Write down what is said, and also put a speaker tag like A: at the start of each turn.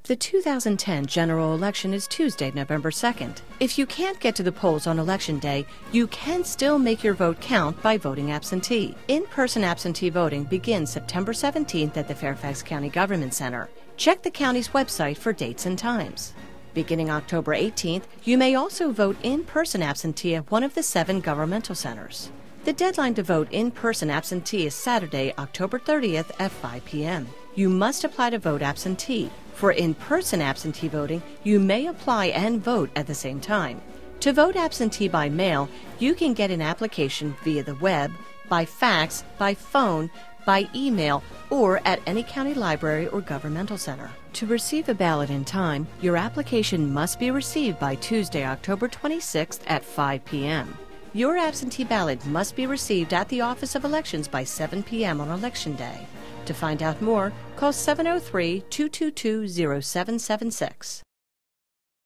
A: The 2010 general election is Tuesday, November 2nd. If you can't get to the polls on Election Day, you can still make your vote count by voting absentee. In-person absentee voting begins September 17th at the Fairfax County Government Center. Check the county's website for dates and times. Beginning October 18th, you may also vote in-person absentee at one of the 7 governmental centers. The deadline to vote in-person absentee is Saturday, October 30th at 5 p.m. You must apply to vote absentee. For in-person absentee voting, you may apply and vote at the same time. To vote absentee by mail, you can get an application via the web, by fax, by phone, by email, or at any county library or governmental center. To receive a ballot in time, your application must be received by Tuesday, October 26th at 5 p.m. Your absentee ballot must be received at the Office of Elections by 7 p.m. on Election Day. To find out more, call 703-222-0776.